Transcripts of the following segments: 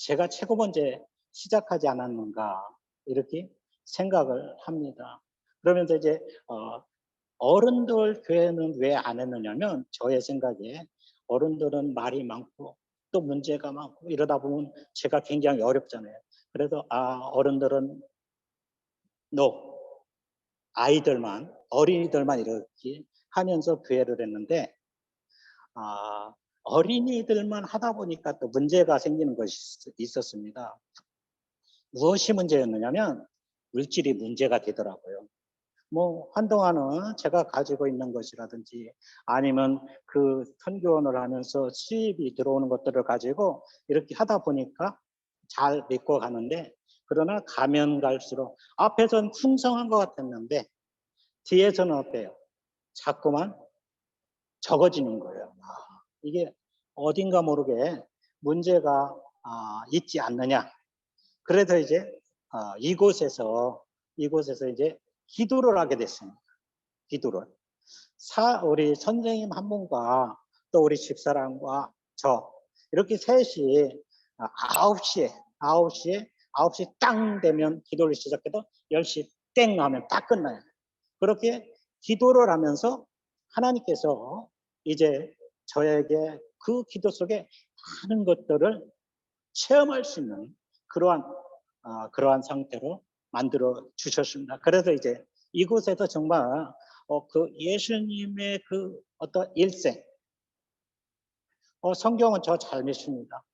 제가 최고 먼저 시작하지 않았는가 이렇게 생각을 합니다. 그러면서 이제 어른들 교회는 왜 안 했느냐면 저의 생각에 어른들은 말이 많고 또 문제가 많고 이러다 보면 제가 굉장히 어렵잖아요. 그래서 어른들은 노 아이들만 어린이들만 이렇게 하면서 교회를 했는데 어린이들만 하다 보니까 또 문제가 생기는 것이 있었습니다. 무엇이 문제였느냐면 물질이 문제가 되더라고요. 뭐 한동안은 제가 가지고 있는 것이라든지 아니면 그 선교원을 하면서 수입이 들어오는 것들을 가지고 이렇게 하다 보니까 잘 믿고 가는데, 그러나 가면 갈수록 앞에서는 풍성한 것 같았는데 뒤에서는 어때요? 자꾸만 적어지는 거예요. 이게 어딘가 모르게 문제가 있지 않느냐. 그래서 이제 이곳에서 이제 기도를 하게 됐습니다. 기도를. 우리 선생님 한 분과 또 우리 집사람과 저 이렇게 셋이 9시에 9시 땅 되면 기도를 시작해도 10시 땡 하면 딱 끝나요. 그렇게 기도를 하면서 하나님께서 이제 저에게 그 기도 속에 많은 것들을 체험할 수 있는 그러한 상태로 만들어 주셨습니다. 그래서 이제 이곳에서 정말 그 예수님의 그 어떤 일생, 성경은 저 잘 믿습니다.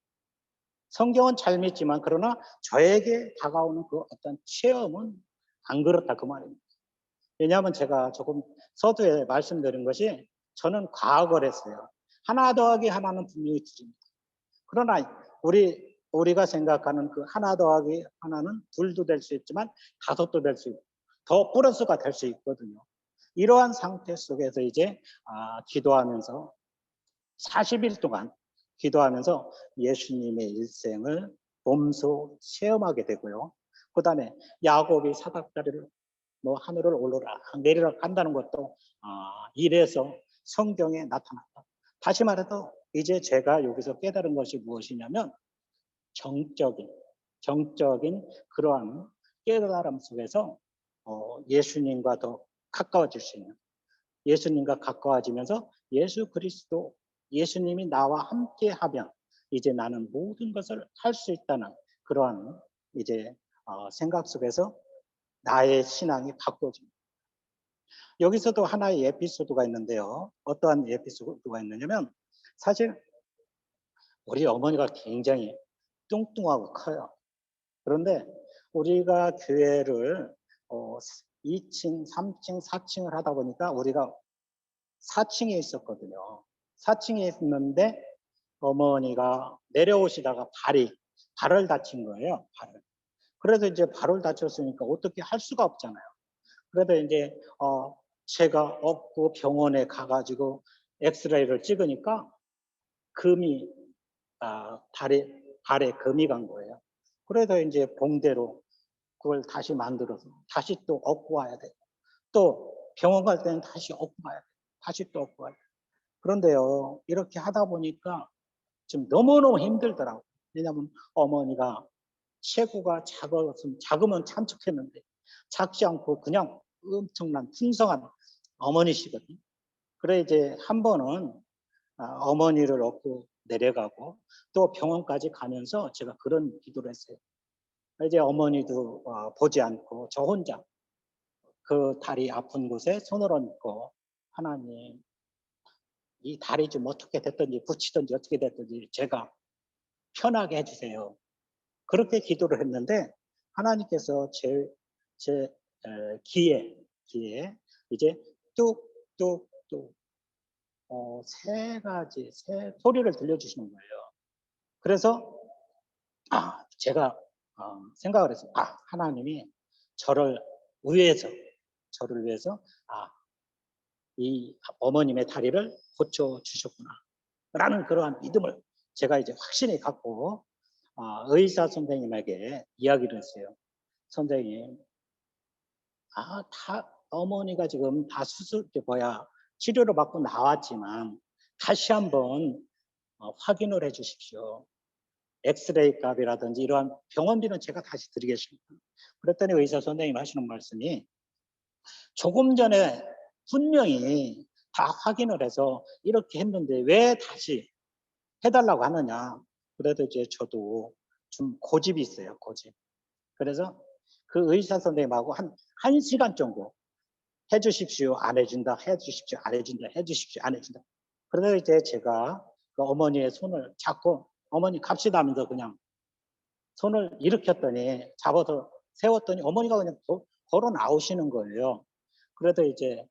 성경은 잘 믿지만 그러나 저에게 다가오는 그 어떤 체험은 안 그렇다 그 말입니다. 왜냐하면 제가 조금 서두에 말씀드린 것이 저는 과학을 했어요. 하나 더하기 하나는 분명히 둘입니다. 그러나 우리가 생각하는 그 하나 더하기 하나는 둘도 될 수 있지만 다섯도 될 수 있고 더 플러스가 될 수 있거든요. 이러한 상태 속에서 이제 기도하면서 40일 동안 기도하면서 예수님의 일생을 몸소 체험하게 되고요. 그 다음에 야곱이 사닥다리를 뭐 하늘을 오르라 내리라 간다는 것도 이래서 성경에 나타났다. 다시 말해서 이제 제가 여기서 깨달은 것이 무엇이냐면 정적인 그러한 깨달음 속에서 예수님과 더 가까워질 수 있는, 예수님과 가까워지면서 예수 그리스도, 예수님이 나와 함께 하면 이제 나는 모든 것을 할 수 있다는 그러한 이제 생각 속에서 나의 신앙이 바꿔집니다. 여기서도 하나의 에피소드가 있는데요. 어떠한 에피소드가 있느냐면 사실 우리 어머니가 굉장히 뚱뚱하고 커요. 그런데 우리가 교회를 2층, 3층, 4층을 하다 보니까 우리가 4층에 있었거든요. 4층에 있는데 어머니가 내려오시다가 발을 다친 거예요. 발을. 그래서 이제 발을 다쳤으니까 어떻게 할 수가 없잖아요. 그래서 이제 제가 업고 병원에 가가지고 엑스레이를 찍으니까 금이 발에 금이 간 거예요. 그래서 이제 봉대로 그걸 다시 만들어서 다시 또 업고 와야 돼. 또 병원 갈 때는 다시 업고 와야 돼. 다시 또 업고 와야 돼. 그런데요, 이렇게 하다 보니까 좀 너무너무 힘들더라고요. 왜냐하면 어머니가 체구가 작으면 참 좋겠는데 작지 않고 그냥 엄청난 풍성한 어머니시거든요. 그래 이제 한 번은 어머니를 업고 내려가고 또 병원까지 가면서 제가 그런 기도를 했어요. 이제 어머니도 보지 않고 저 혼자 그 다리 아픈 곳에 손을 얹고 하나님 이 다리 좀 어떻게 됐든지 붙이든지 어떻게 됐든지 제가 편하게 해주세요. 그렇게 기도를 했는데 하나님께서 제 귀에 이제 뚝뚝뚝 새 소리를 들려주시는 거예요. 그래서 제가 생각을 했어요. 하나님이 저를 위해서 이 어머님의 다리를 고쳐 주셨구나 라는 그러한 믿음을 제가 이제 확신히 갖고 의사 선생님에게 이야기를 했어요. 선생님, 어머니가 지금 다 치료를 받고 나왔지만 다시 한번 확인을 해 주십시오. 엑스레이 값이라든지 이러한 병원비는 제가 다시 드리겠습니다. 그랬더니 의사 선생님 하시는 말씀이 조금 전에 분명히 다 확인을 해서 이렇게 했는데 왜 다시 해달라고 하느냐. 그래도 이제 저도 좀 고집이 있어요, 고집. 그래서 그 의사 선생님하고 한 시간 정도 해주십시오, 안 해준다, 해주십시오, 안 해준다, 해주십시오, 안 해준다. 그래서 이제 제가 그 어머니의 손을 잡고 어머니 갑시다 하면서 그냥 손을 일으켰더니 잡아서 세웠더니 어머니가 그냥 걸어 나오시는 거예요. 그래도 이제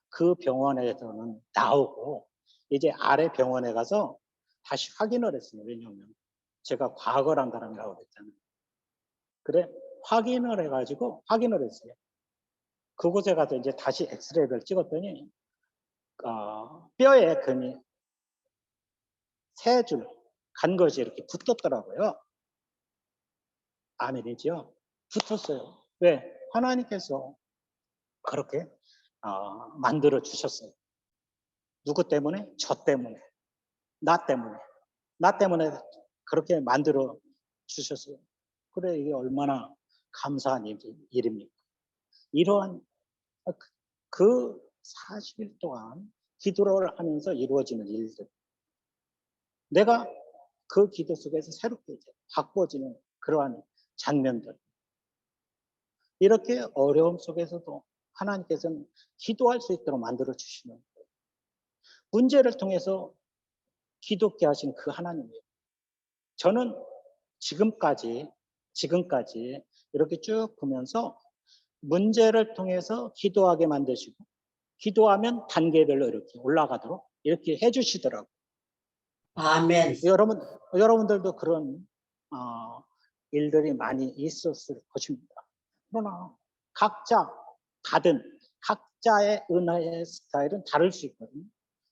그 병원에서는 나오고 이제 아래 병원에 가서 다시 확인을 했어요. 왜냐하면 제가 과거란 사람이라고 그랬잖아요. 그래 확인을 해가지고 확인을 했어요. 그곳에 가서 이제 다시 엑스레이를 찍었더니 뼈에 금이 3줄 간 것이 이렇게 붙었더라고요. 아멘이죠. 붙었어요. 왜? 하나님께서 그렇게 만들어 주셨어요. 누구 때문에? 저 때문에. 나 때문에. 나 때문에 그렇게 만들어 주셨어요. 그래 이게 얼마나 감사한 일입니까? 이러한 그 40일 동안 기도를 하면서 이루어지는 일들. 내가 그 기도 속에서 새롭게 이제 바꿔지는 그러한 장면들. 이렇게 어려움 속에서도 하나님께서는 기도할 수 있도록 만들어 주시는 거예요. 문제를 통해서 기도케 하신 그 하나님이에요. 저는 지금까지 이렇게 쭉 보면서 문제를 통해서 기도하게 만드시고 기도하면 단계별로 이렇게 올라가도록 이렇게 해주시더라고요. 아멘. 여러분들도 그런 일들이 많이 있었을 것입니다. 그러나 각자 다른 각자의 은혜의 스타일은 다를 수 있거든요.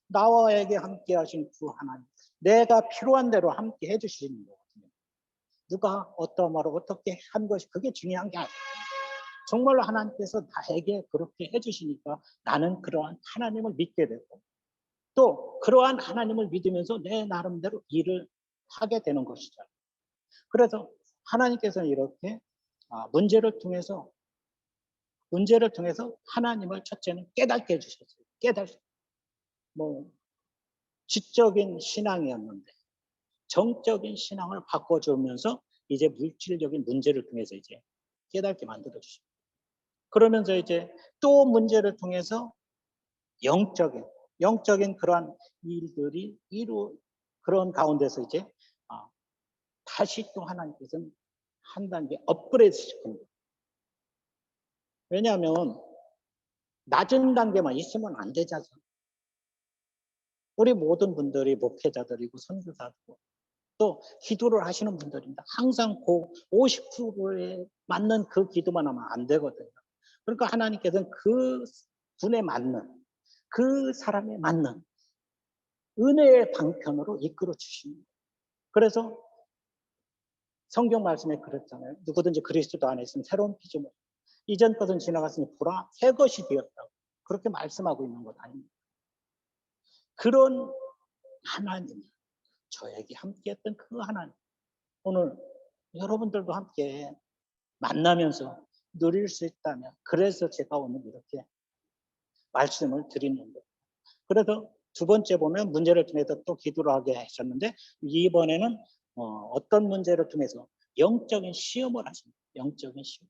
나와에게 함께 하신 그 하나님, 내가 필요한 대로 함께 해주시는 거거든요. 누가 어떤 말을 어떻게 한 것이 그게 중요한 게 아니에요. 정말로 하나님께서 나에게 그렇게 해주시니까 나는 그러한 하나님을 믿게 되고 또 그러한 하나님을 믿으면서 내 나름대로 일을 하게 되는 것이죠. 그래서 하나님께서는 이렇게 문제를 통해서 하나님을 첫째는 깨닫게 해주셨어요. 뭐 지적인 신앙이었는데 정적인 신앙을 바꿔주면서 이제 물질적인 문제를 통해서 이제 깨닫게 만들어 주십니다. 그러면서 이제 또 문제를 통해서 영적인 그러한 일들이 그런 가운데서 이제 다시 또 하나님께서는 한 단계 업그레이드 시키는 거예요. 왜냐하면 낮은 단계만 있으면 안 되잖아요. 우리 모든 분들이 목회자들이고 선교사들이고 또 기도를 하시는 분들입니다. 항상 그 50%에 맞는 그 기도만 하면 안 되거든요. 그러니까 하나님께서는 그 분에 맞는 그 사람에 맞는 은혜의 방편으로 이끌어 주십니다. 그래서 성경 말씀에 그랬잖아요. 누구든지 그리스도 안에 있으면 새로운 피조물. 이전 것은 지나갔으니 보라 새 것이 되었다고. 그렇게 말씀하고 있는 것 아닙니까? 그런 하나님, 저에게 함께했던 그 하나님. 오늘 여러분들도 함께 만나면서 누릴 수 있다면 그래서 제가 오늘 이렇게 말씀을 드리는 거예요. 그래서 두 번째 보면 문제를 통해서 또 기도를 하게 하셨는데 이번에는 어떤 문제를 통해서 영적인 시험을 하십니다. 영적인 시험.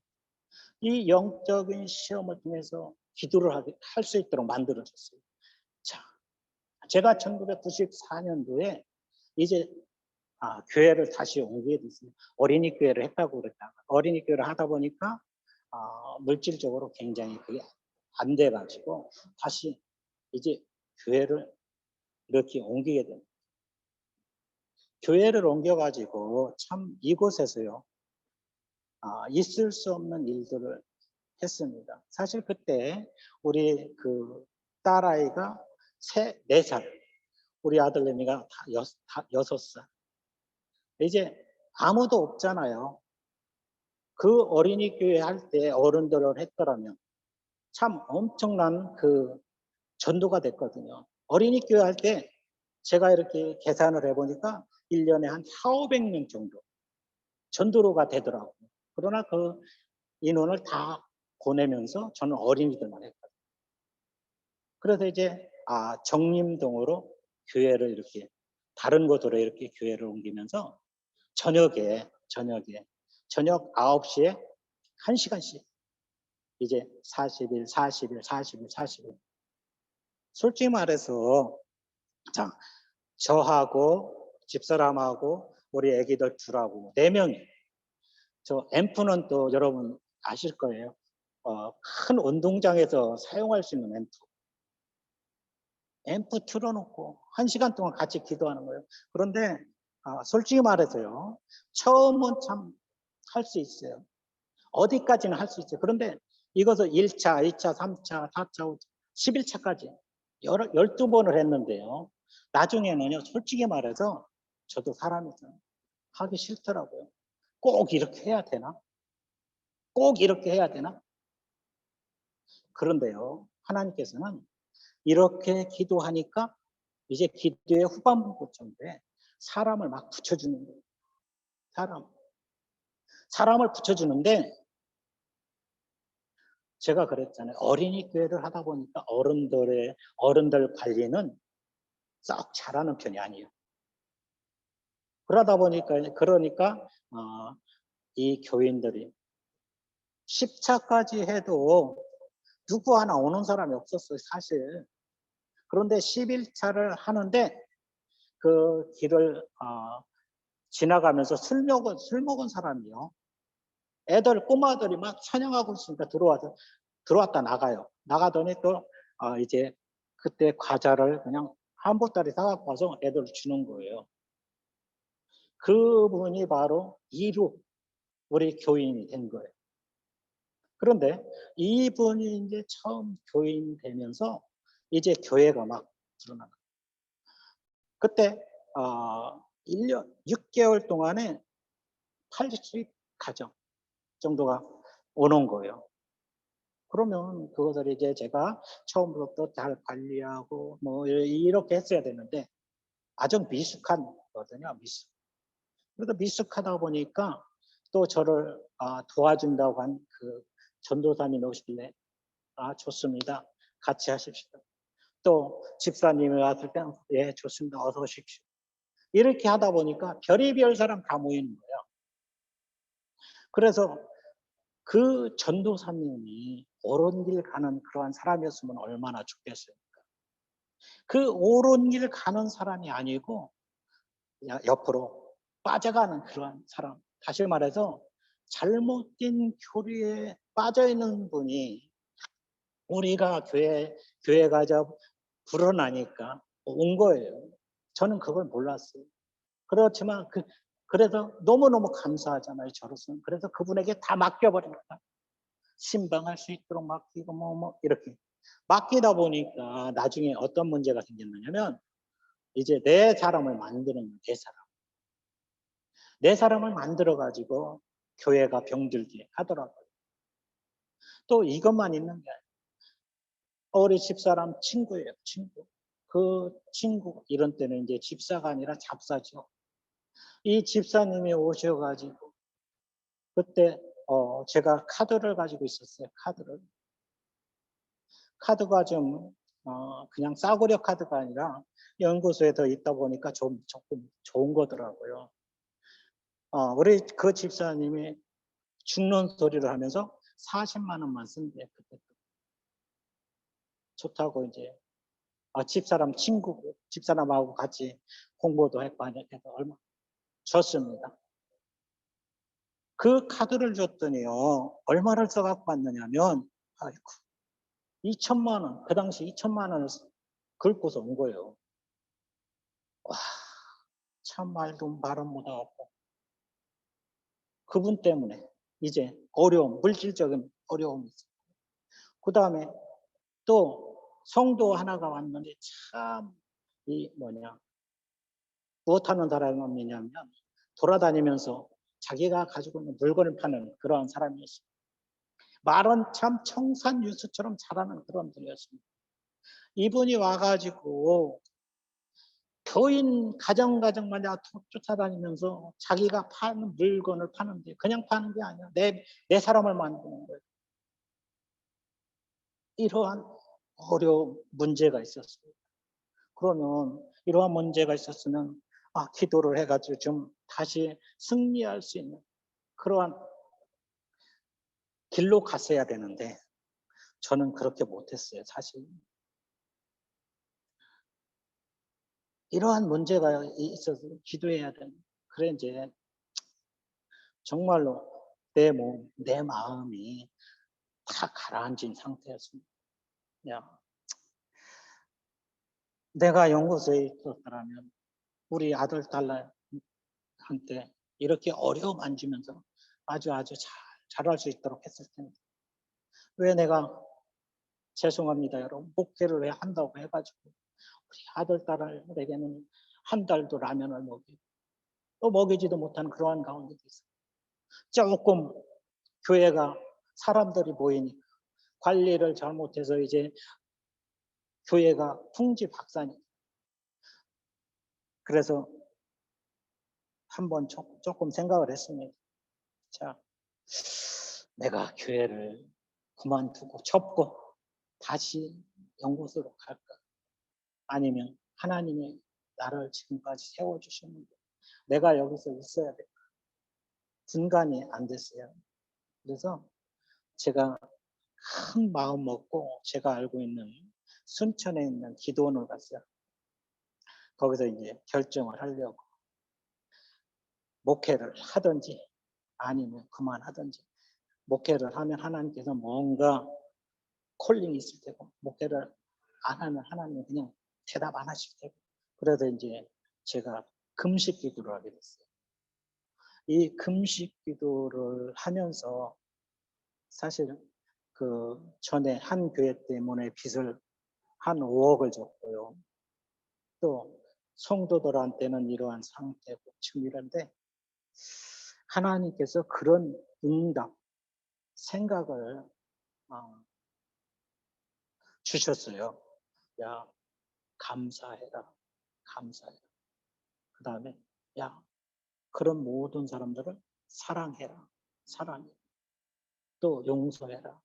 이 영적인 시험을 통해서 기도를 할 수 있도록 만들어졌어요. 자, 제가 1994년도에 이제 교회를 다시 옮기게 됐어요. 어린이 교회를 했다고 그랬다가 어린이 교회를 하다 보니까 물질적으로 굉장히 그게 안 돼가지고 다시 이제 교회를 이렇게 옮기게 됩니다. 교회를 옮겨가지고 참 이곳에서요 있을 수 없는 일들을 했습니다. 사실 그때 우리 그 딸아이가 4살, 우리 아들내미가 다 6살. 이제 아무도 없잖아요. 그 어린이 교회 할 때 어른들을 했더라면 참 엄청난 그 전도가 됐거든요. 어린이 교회 할 때 제가 이렇게 계산을 해보니까 1년에 한 4,500명 정도 전도로가 되더라고요. 그러나 그 인원을 다 보내면서 저는 어린이들만 했거든요. 그래서 이제 정림동으로 교회를 이렇게 다른 곳으로 이렇게 교회를 옮기면서 저녁 9시에 1시간씩 이제 40일, 40일, 40일, 40일. 솔직히 말해서 자, 저하고 집사람하고 우리 애기들 둘하고 4명이 저 앰프는 또 여러분 아실 거예요. 큰 운동장에서 사용할 수 있는 앰프 틀어놓고 1시간 동안 같이 기도하는 거예요. 그런데 솔직히 말해서요. 처음은 참 할 수 있어요. 어디까지는 할 수 있어요. 그런데 이것을 1차, 2차, 3차, 4차, 5차, 11차까지 12번을 했는데요. 나중에는요. 솔직히 말해서 저도 사람이죠. 하기 싫더라고요. 꼭 이렇게 해야 되나? 꼭 이렇게 해야 되나? 그런데요. 하나님께서는 이렇게 기도하니까 이제 기도의 후반부쯤인데 사람을 막 붙여주는 거예요. 사람을 붙여주는데 제가 그랬잖아요. 어린이 교회를 하다 보니까 어른들 관리는 썩 잘하는 편이 아니에요. 그러다 보니까 이 교인들이 10차까지 해도 누구 하나 오는 사람이 없었어요, 사실. 그런데 11차를 하는데 그 길을 지나가면서 술 먹은 사람이요. 꼬마들이 막 찬양하고 있으니까 들어왔다 나가요. 나가더니 또 이제 그때 과자를 그냥 한 보따리 사갖고 와서 애들 주는 거예요. 그분이 바로 2루 우리 교인이 된 거예요. 그런데 이분이 이제 처음 교인 되면서 이제 교회가 막 드러나는 거예요. 그때 1년 6개월 동안에 80 가정 정도가 오는 거예요. 그러면 그것을 이제 제가 처음부터 잘 관리하고 뭐 이렇게 했어야 되는데 아주 미숙한 거거든요. 그래서 미숙하다 보니까 또 저를 도와준다고 한 그 전도사님이 오시길래 좋습니다. 같이 하십시오. 또 집사님이 왔을 때 예, 좋습니다. 어서 오십시오. 이렇게 하다 보니까 별의별 사람 다 모이는 거예요. 그래서 그 전도사님이 옳은 길 가는 그러한 사람이었으면 얼마나 좋겠습니까? 그 옳은 길 가는 사람이 아니고 옆으로 빠져가는 그러한 사람. 다시 말해서 잘못된 교리에 빠져 있는 분이 우리가 교회 가자 불어나니까 온 거예요. 저는 그걸 몰랐어요. 그렇지만 그래서 너무너무 감사하잖아요. 저로서는. 그래서 그분에게 다 맡겨버립니다. 신방할 수 있도록 맡기고 뭐 이렇게 맡기다 보니까 나중에 어떤 문제가 생겼느냐면 이제 내 사람을 만드는 내 사람을 만들어 가지고 교회가 병들게 하더라고요. 또 이것만 있는 게 아니에요. 우리 집사람 친구예요, 친구. 그 친구 이런 때는 이제 집사가 아니라 잡사죠. 이 집사님이 오셔가지고 그때 제가 카드를 가지고 있었어요. 카드가 좀 그냥 싸구려 카드가 아니라 연구소에 더 있다 보니까 조금 좋은 거더라고요. 우리 그 집사님이 죽는 소리를 하면서 40만 원만 쓴대. 그때 좋다고 이제 집사람하고 같이 공부도 했고 하니까 얼마 줬습니다. 그 카드를 줬더니요 얼마를 써갖고 왔느냐면 아이고 2천만 원, 그 당시 2천만 원을 긁고서 온 거예요. 와, 참 말도 못하고 그분 때문에 이제 물질적인 어려움이 있어요. 그 다음에 또 성도 하나가 왔는데 참 무엇하는 사람이냐면 돌아다니면서 자기가 가지고 있는 물건을 파는 그러한 사람이었습니다. 말은 참 청산유수처럼 잘하는 그런 분이었습니다. 이분이 와가지고 교인 가정마다 쫓아다니면서 자기가 파는 물건을 파는데 그냥 파는 게 아니야. 내 사람을 만드는 거예요. 이러한 어려운 문제가 있었어요. 그러면 이러한 문제가 있었으면 기도를 해가지고 좀 다시 승리할 수 있는 그러한 길로 갔어야 되는데 저는 그렇게 못했어요, 사실. 이러한 문제가 있어서 기도해야 되는. 그래 이제 정말로 내 몸, 내 마음이 다 가라앉은 상태였습니다. 야, 내가 연구소에 있었더라면 우리 아들, 딸한테 이렇게 어려움 안 주면서 아주 잘할 수 있도록 했을 텐데 왜 내가 죄송합니다 여러분 목회를 왜 한다고 해가지고 우리 아들, 딸에게는 한 달도 라면을 먹이고 또 먹이지도 못하는 그러한 가운데도 있어요. 조금 교회가 사람들이 모이니까 관리를 잘못해서 이제 교회가 풍지박산이. 그래서 한번 조금 생각을 했습니다. 자, 내가 교회를 그만두고 접고 다시 연구소로 갈까? 아니면 하나님이 나를 지금까지 세워주셨는데 내가 여기서 있어야 될까? 분간이 안 됐어요. 그래서 제가 큰 마음 먹고 제가 알고 있는 순천에 있는 기도원을 갔어요. 거기서 이제 결정을 하려고 목회를 하든지 아니면 그만하든지 목회를 하면 하나님께서 뭔가 콜링이 있을 테고 목회를 안 하면 하나님은 그냥 대답 안 하실 테고 그래서 이제 제가 금식 기도를 하게 됐어요. 이 금식 기도를 하면서 사실 그 전에 한 교회 때문에 빚을 한 5억을 줬고요. 또 성도들한테는 이러한 상태고 지금 이런데 하나님께서 그런 응답, 생각을 주셨어요. 야, 감사해라. 감사해라. 그 다음에 야, 그런 모든 사람들을 사랑해라. 사랑해. 또 용서해라.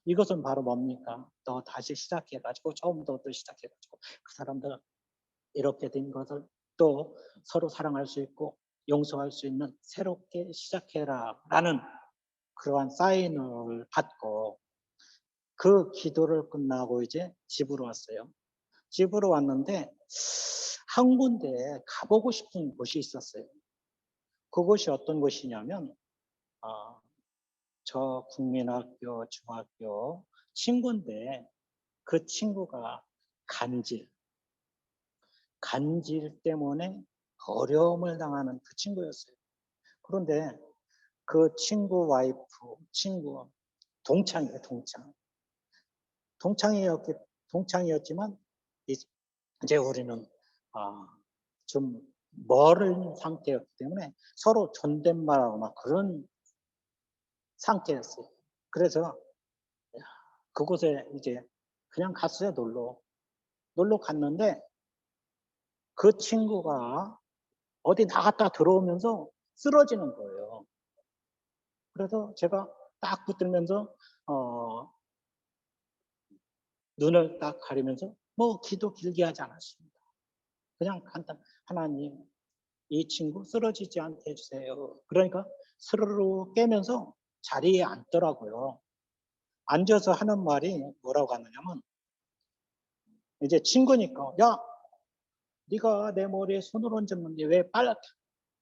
이것은 바로 뭡니까? 또 다시 시작해가지고 처음부터 시작해가지고 그 사람들 이렇게 된 것을 또 서로 사랑할 수 있고 용서할 수 있는 새롭게 시작해라 라는 그러한 사인을 받고 그 기도를 끝나고 이제 집으로 왔어요. 집으로 왔는데 한 군데 가보고 싶은 곳이 있었어요. 그곳이 어떤 곳이냐면 저 국민학교 중학교 친구인데 그 친구가 간질 때문에 어려움을 당하는 그 친구였어요. 그런데 그 친구 와이프, 친구 동창이에요, 동창이었지만 이제 우리는 좀 멀은 상태였기 때문에 서로 존댓말하고 막 그런 상태였어요. 그래서 그곳에 이제 그냥 갔어요, 놀러 갔는데 그 친구가 어디 나갔다 들어오면서 쓰러지는 거예요. 그래서 제가 딱 붙들면서 눈을 딱 가리면서 뭐 기도 길게 하지 않았습니다. 그냥 간단 하나님 이 친구 쓰러지지 않게 해주세요. 그러니까 스르르 깨면서 자리에 앉더라고요. 앉아서 하는 말이 뭐라고 하느냐면 이제 친구니까 야 네가 내 머리에 손을 얹었는데 왜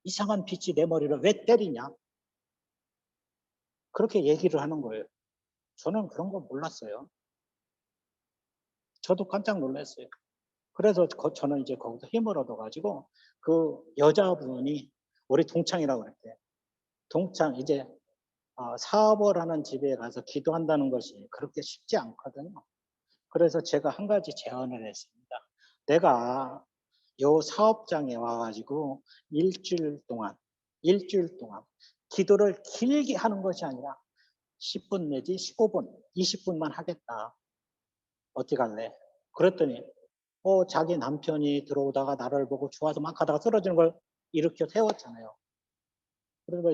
이상한 빛이 내 머리를 왜 때리냐? 그렇게 얘기를 하는 거예요. 저는 그런 거 몰랐어요. 저도 깜짝 놀랐어요. 그래서 저는 이제 거기서 힘을 얻어가지고 그 여자분이 우리 동창이라고 그랬대요. 동창 이제 사업을 하는 집에 가서 기도한다는 것이 그렇게 쉽지 않거든요. 그래서 제가 한 가지 제안을 했습니다. 내가 요 사업장에 와가지고 일주일 동안 기도를 길게 하는 것이 아니라 10분 내지 15분, 20분만 하겠다. 어떻게 할래? 그랬더니 자기 남편이 들어오다가 나를 보고 좋아서 막 가다가 쓰러지는 걸 일으켜 세웠잖아요. 그래서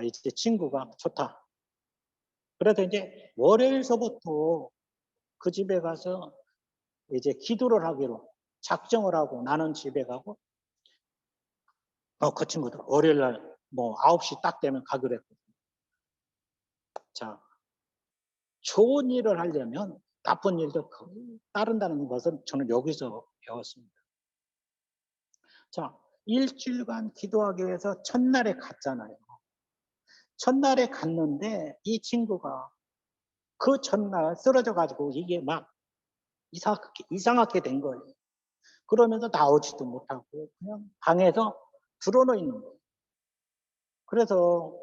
이제 친구가 좋다. 그래서 이제 월요일서부터 그 집에 가서 이제 기도를 하기로 작정을 하고 나는 집에 가고 그 친구들 월요일 날 뭐 9시 딱 되면 가기로 했거든요. 자, 좋은 일을 하려면 나쁜 일도 따른다는 것은 저는 여기서 배웠습니다. 자, 일주일간 기도하기 위해서 첫날에 갔잖아요. 첫날에 갔는데 이 친구가 그 전날 쓰러져 가지고 이게 막 이상하게 된 거예요. 그러면서 나오지도 못하고 그냥 방에서 드러누워 있는 거예요. 그래서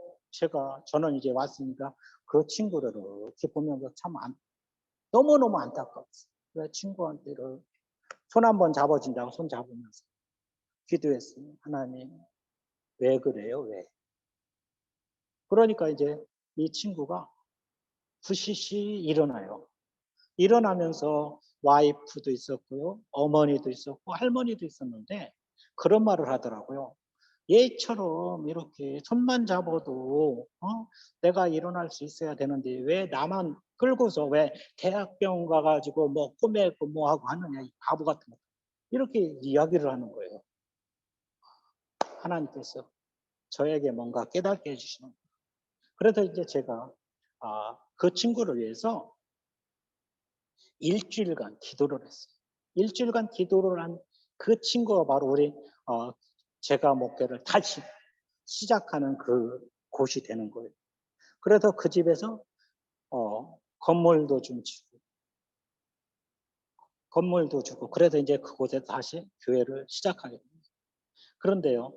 저는 이제 왔으니까 그 친구를 이렇게 보면서 참 너무너무 안타까웠어요. 그래서 친구한테를 손 한번 잡아준다고 손 잡으면서 기도했어요. 하나님, 왜 그래요? 왜? 그러니까 이제 이 친구가 부시시 일어나요. 일어나면서 와이프도 있었고요. 어머니도 있었고 할머니도 있었는데 그런 말을 하더라고요. 얘처럼 이렇게 손만 잡아도 내가 일어날 수 있어야 되는데 왜 나만 끌고서 왜 대학병원 가가지고 뭐 꼬매고 뭐 하고 하느냐 이 바보 같은 거. 이렇게 이야기를 하는 거예요. 하나님께서 저에게 뭔가 깨닫게 해주시는 거예요. 그래서 이제 제가 그 친구를 위해서 일주일간 기도를 했어요. 일주일간 기도를 한 그 친구가 바로 우리 제가 목회를 다시 시작하는 그 곳이 되는 거예요. 그래서 그 집에서 건물도 좀 주고 건물도 주고 그래서 이제 그곳에 다시 교회를 시작하게 됩니다. 그런데요,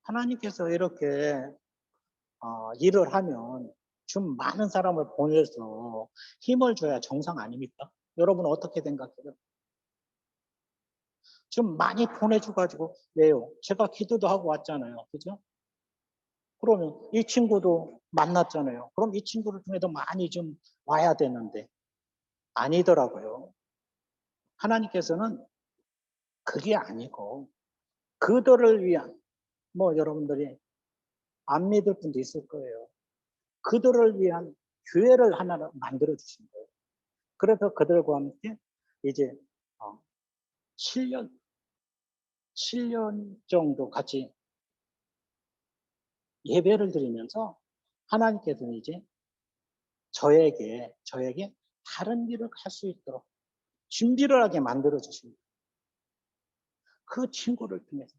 하나님께서 이렇게 일을 하면 좀 많은 사람을 보내서 힘을 줘야 정상 아닙니까? 여러분은 어떻게 생각해요? 좀 많이 보내줘 가지고 왜요? 제가 기도도 하고 왔잖아요. 그죠? 그러면 이 친구도 만났잖아요. 그럼 이 친구를 통해서 많이 좀 와야 되는데 아니더라고요. 하나님께서는 그게 아니고 그들을 위한 뭐 여러분들이 안 믿을 분도 있을 거예요. 그들을 위한 교회를 하나를 만들어 주신 거예요. 그래서 그들과 함께 이제 7년 7년 정도 같이 예배를 드리면서 하나님께서는 이제 저에게 다른 길을 갈 수 있도록 준비를 하게 만들어 주십니다. 그 친구를 통해서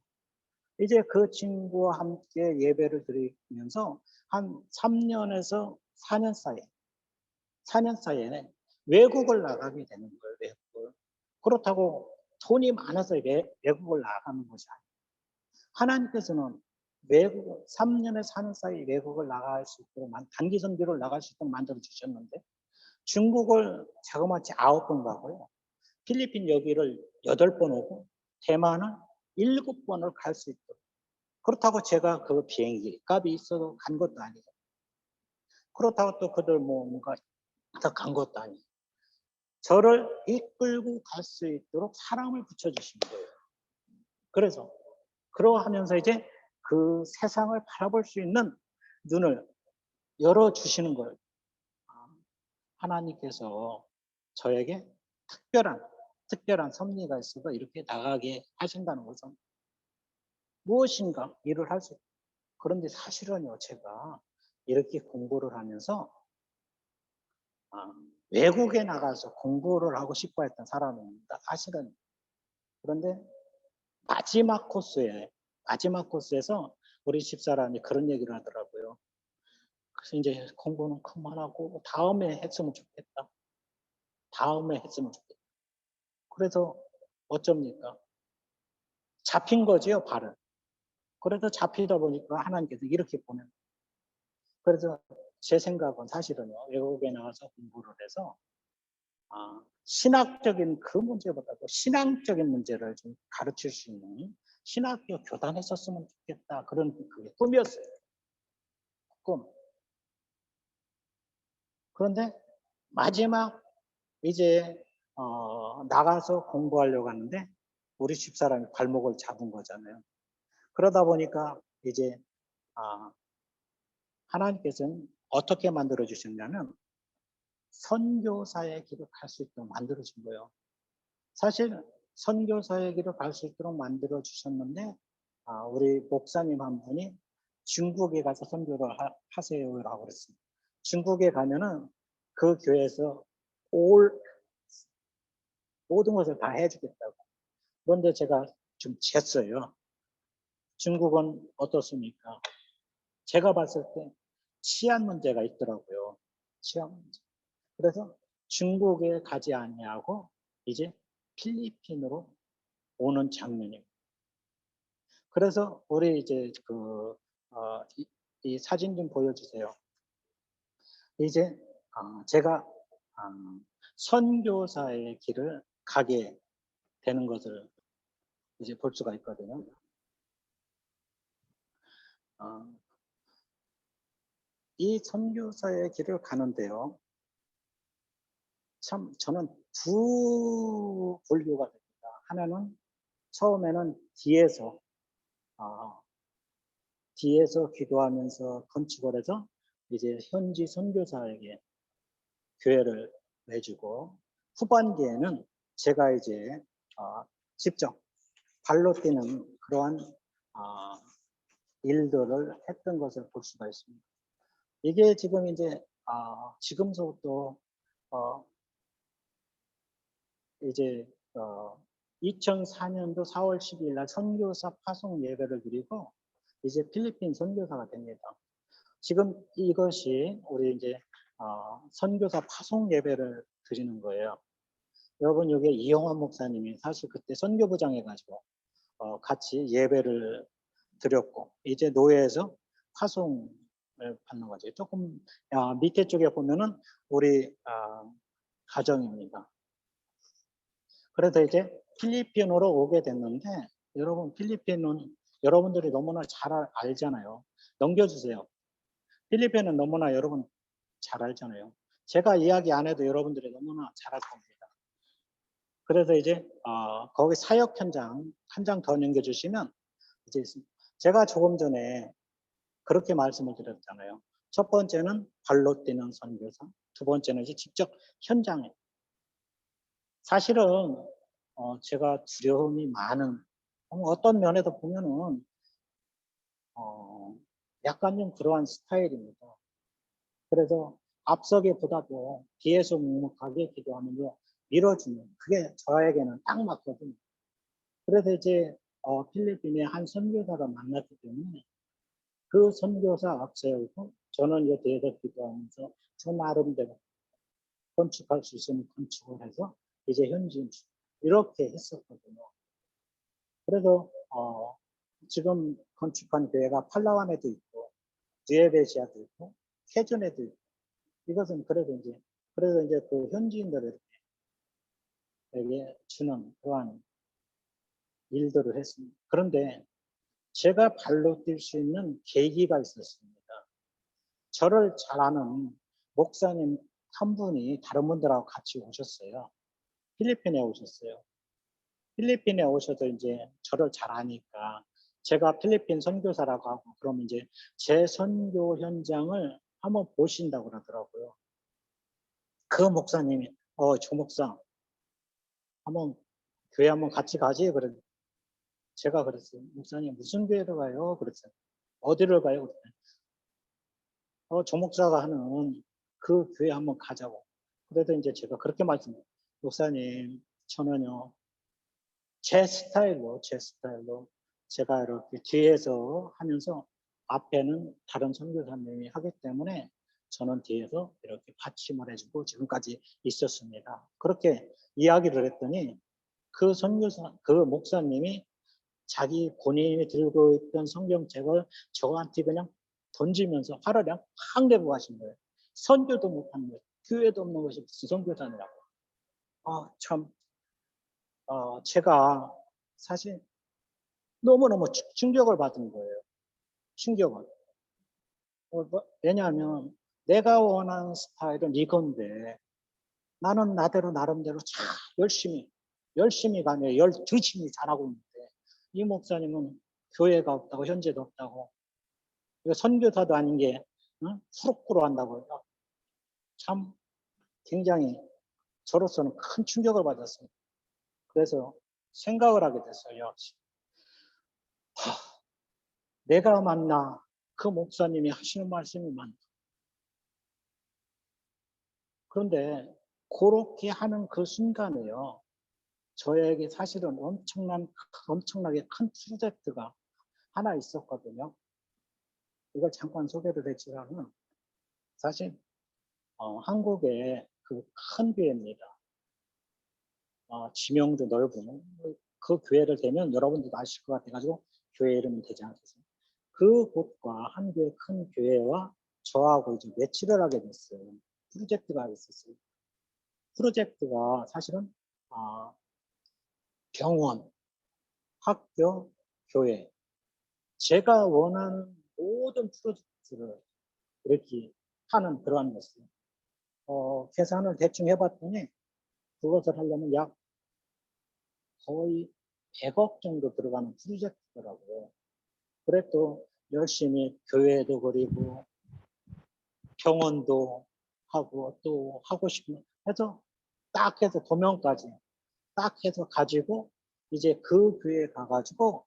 이제 그 친구와 함께 예배를 드리면서 한 3년에서 4년 사이에 4년 사이에 외국을 나가게 되는 거예요. 외국을. 그렇다고 돈이 많아서 외국을 나가는 것이 아니에요. 하나님께서는 외국 3년에 4년 사이 외국을 나갈 수 있도록 단기 선교를 나갈 수 있도록 만들어 주셨는데 중국을 자그마치 9번 가고요. 필리핀 여기를 8번 오고 대만은 7번을 갈 수 있도록. 그렇다고 제가 그 비행기 값이 있어도 간 것도 아니고 그렇다고 또 그들 뭔가 더 간 것도 아니고 저를 이끌고 갈 수 있도록 사람을 붙여주신 거예요. 그래서 그러하면서 이제 그 세상을 바라볼 수 있는 눈을 열어주시는 걸 하나님께서 저에게 특별한 섭리가 있어서 이렇게 나가게 하신다는 것은 무엇인가 일을 할 수 있다. 그런데 사실은요, 제가 이렇게 공부를 하면서 외국에 나가서 공부를 하고 싶어 했던 사람입니다. 사실은. 그런데 마지막 코스에서 우리 집사람이 그런 얘기를 하더라고요. 그래서 이제 공부는 그만하고 다음에 했으면 좋겠다. 다음에 했으면 좋겠다. 그래서 어쩝니까? 잡힌 거지요, 발을. 그래서 잡히다 보니까 하나님께서 이렇게 보낸. 그래서 제 생각은 사실은요, 외국에 나가서 공부를 해서 신학적인 그 문제보다도 신앙적인 문제를 좀 가르칠 수 있는 신학교 교단했었으면 좋겠다. 그런 그게 꿈이었어요. 꿈. 그런데 마지막 이제 나가서 공부하려고 하는데 우리 집사람이 발목을 잡은 거잖아요. 그러다 보니까 이제 아, 하나님께서는 어떻게 만들어 주셨냐면 선교사의 길을 갈 수 있도록 만들어 준 거예요. 사실 선교사의 길을 갈 수 있도록 만들어 주셨는데 우리 목사님 한 분이 중국에 가서 선교를 하세요라고 그랬어요. 중국에 가면은 그 교회에서 모든 것을 다 해주겠다고. 그런데 제가 좀 쟀어요. 중국은 어떻습니까? 제가 봤을 때 치안 문제가 있더라고요. 치안 문제. 그래서 중국에 가지 아니하고 이제 필리핀으로 오는 장면입니다. 그래서 우리 이제 이 사진 좀 보여주세요. 이제 제가 선교사의 길을 가게 되는 것을 이제 볼 수가 있거든요. 이 선교사의 길을 가는데요. 참 저는 두 분류가 됩니다. 하나는 처음에는 뒤에서 기도하면서 건축을 해서 이제 현지 선교사에게 교회를 내주고, 후반기에는 제가 이제 직접 발로 뛰는 그러한 일들을 했던 것을 볼 수가 있습니다. 이게 지금 이제 지금서부터 이제 2004년도 4월 12일 날 선교사 파송 예배를 드리고 이제 필리핀 선교사가 됩니다. 지금 이것이 우리 이제 선교사 파송 예배를 드리는 거예요. 여러분, 여기 이영환 목사님이 사실 그때 선교부장 해가지고 같이 예배를 드렸고, 이제 노예에서 파송을 받는 거죠. 조금 밑에 쪽에 보면은 우리 가정입니다. 그래서 이제 필리핀으로 오게 됐는데, 여러분, 필리핀은 여러분들이 너무나 잘 알잖아요. 넘겨주세요. 필리핀은 너무나 여러분 잘 알잖아요. 제가 이야기 안 해도 여러분들이 너무나 잘 알 겁니다. 그래서 이제 거기 사역 현장 한 장 더 넘겨주시면, 이제 제가 조금 전에 그렇게 말씀을 드렸잖아요. 첫 번째는 발로 뛰는 선교사, 두 번째는 이제 직접 현장에. 사실은 제가 두려움이 많은, 어떤 면에서 보면은 약간 좀 그러한 스타일입니다. 그래서 앞서기보다도 뒤에서 묵묵하게 기도하면서 밀어주는, 그게 저에게는 딱 맞거든요. 그래서 이제 필리핀의 한 선교사가 만났기 때문에 그 선교사 앞세우고 저는 이 뒤에서 기도하면서 저 나름대로 건축할 수 있으면 건축을 해서 이제 현지인 이렇게 했었거든요. 그래서 지금 건축한 교회가 팔라완에도 있고 디에베시아도 있고 케준에도 있고, 이것은 그래서 이제 그 현지인들에게 주는 그러한 일들을 했습니다. 그런데 제가 발로 뛸 수 있는 계기가 있었습니다. 저를 잘 아는 목사님 한 분이 다른 분들하고 같이 오셨어요. 필리핀에 오셨어요. 필리핀에 오셔서 이제 저를 잘 아니까 제가 필리핀 선교사라고 하고, 그러면 이제 제 선교 현장을 한번 보신다고 그러더라고요. 그 목사님이 조 목사 한번 교회 한번 같이 가지. 그래. 제가 그랬어요. 목사님 무슨 교회를 가요? 그랬어요. 어디를 가요? 그랬어요. 조 목사가 하는 그 교회 한번 가자고. 그래도 이제 제가 그렇게 말씀드려요. 목사님, 저는요, 제 스타일로 제가 이렇게 뒤에서 하면서 앞에는 다른 선교사님이 하기 때문에 저는 뒤에서 이렇게 받침을 해주고 지금까지 있었습니다. 그렇게 이야기를 했더니 그 목사님이 자기 본인이 들고 있던 성경책을 저한테 그냥 던지면서 화를 그냥 확 내고 가신 거예요. 선교도 못하는 거예요. 교회도 없는 것이 무슨 선교사냐고. 참, 제가 사실 너무너무 충격을 받은 거예요. 충격을. 왜냐하면 내가 원하는 스타일은 이건데 나는 나대로 나름대로 잘 열심히 가며 열심히 잘하고 있는데 이 목사님은 교회가 없다고 현재도 없다고 이거 선교사도 아닌 게 후루꾸로 한다고요. 참 굉장히 저로서는 큰 충격을 받았습니다. 그래서 생각을 하게 됐어요. 내가 만나 그 목사님이 하시는 말씀이 많다. 그런데 그렇게 하는 그 순간에요. 저에게 사실은 엄청나게 큰 프로젝트가 하나 있었거든요. 이걸 잠깐 소개를 했지만은 사실 한국의 그 큰 교회입니다. 지명도 넓은 그 교회를 대면 여러분들도 아실 것 같아가지고 교회 이름은 되지 않겠습니까? 그곳과 한 교회 큰 교회와 저하고 이제 매치를 하게 됐어요. 프로젝트가 있었어요. 프로젝트가 사실은 병원, 학교, 교회 제가 원하는 모든 프로젝트를 이렇게 하는 그러한 것이에요. 계산을 대충 해봤더니 그것을 하려면 약 거의 100억 정도 들어가는 프로젝트더라고요. 그래 또 열심히 교회도 그리고 병원도 하고 또 하고 싶은 해서 딱 해서 도면까지 딱 해서 가지고 이제 그 교회에 가가지고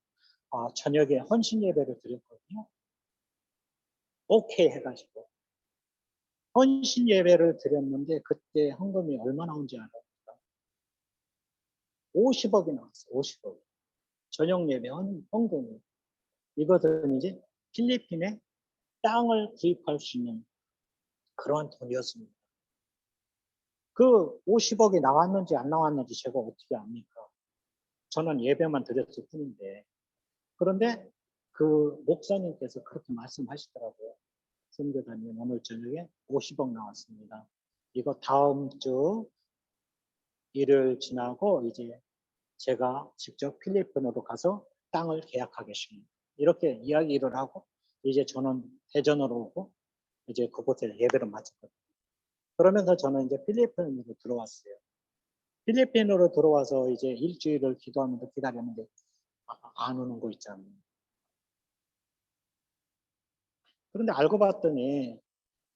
저녁에 헌신 예배를 드렸거든요. 오케이 해가지고 헌신 예배를 드렸는데 그때 헌금이 얼마 나온지 알아요? 50억이 나왔어요. 50억. 저녁 예배 헌금이. 이것은 이제 필리핀에 땅을 구입할 수 있는 그런 돈이었습니다. 그 50억이 나왔는지 안 나왔는지 제가 어떻게 압니까? 저는 예배만 드렸을 뿐인데. 그런데 그 목사님께서 그렇게 말씀하시더라고요. 선교사님 오늘 저녁에 50억 나왔습니다. 이거 다음 주 일요일 지나고 이제 제가 직접 필리핀으로 가서 땅을 계약하겠습니다. 이렇게 이야기를 하고 이제 저는 대전으로 오고 이제 그곳에 예배를 마쳤거든요. 그러면서 저는 이제 필리핀으로 들어왔어요. 필리핀으로 들어와서 이제 일주일을 기도하면서 기다렸는데 안 오는 거 있잖아요. 그런데 알고 봤더니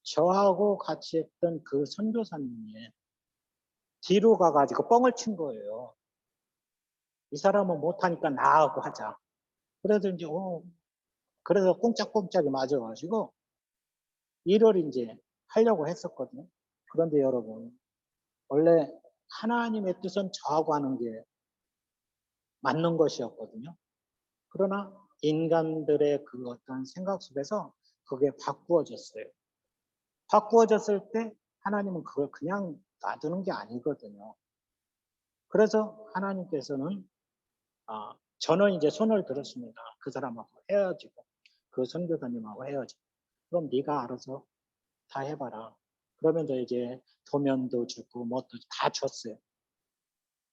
저하고 같이 했던 그 선교사님이 뒤로 가가지고 뻥을 친 거예요. 이 사람은 못하니까 나하고 하자. 그래서 이제 그래서 꽁짝꽁짝이 맞아가지고 일을 이제 하려고 했었거든요. 그런데 여러분 원래 하나님의 뜻은 저하고 하는 게 맞는 것이었거든요. 그러나 인간들의 그 어떤 생각 속에서 그게 바꾸어졌어요. 바꾸어졌을 때 하나님은 그걸 그냥 놔두는 게 아니거든요. 그래서 하나님께서는 저는 이제 손을 들었습니다. 그 사람하고 헤어지고 그 선교사님하고 헤어지고 그럼 네가 알아서 다 해봐라. 그러면서 이제 도면도 주고 뭐도 다 줬어요.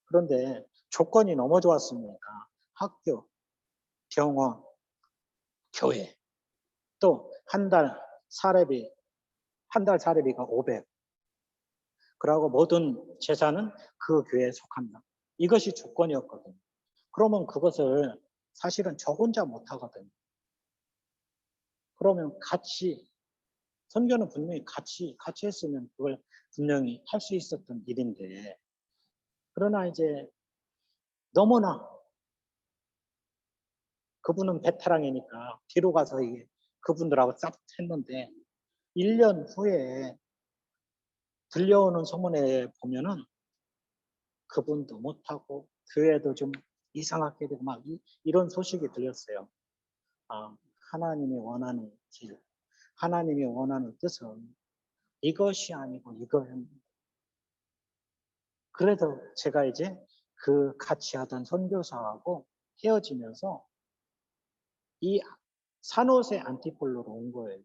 그런데 조건이 너무 좋았습니다. 학교, 병원, 교회 또 한 달 사례비가 500. 그러고 모든 재산은 그 교회에 속한다. 이것이 조건이었거든요. 그러면 그것을 사실은 저 혼자 못 하거든요. 그러면 같이 선교는 분명히 같이 했으면 그걸 분명히 할 수 있었던 일인데 그러나 이제 너무나 그분은 베테랑이니까 뒤로 가서 이게 그분들하고 싹 했는데 1년 후에 들려오는 소문에 보면은 그분도 못하고 교회도 좀 이상하게 되고 막 이런 소식이 들렸어요. 하나님이 원하는 길, 하나님이 원하는 뜻은 이것이 아니고 이거였는데 그래서 제가 이제 그 같이 하던 선교사하고 헤어지면서 이 산호세 안티폴로로 온 거예요.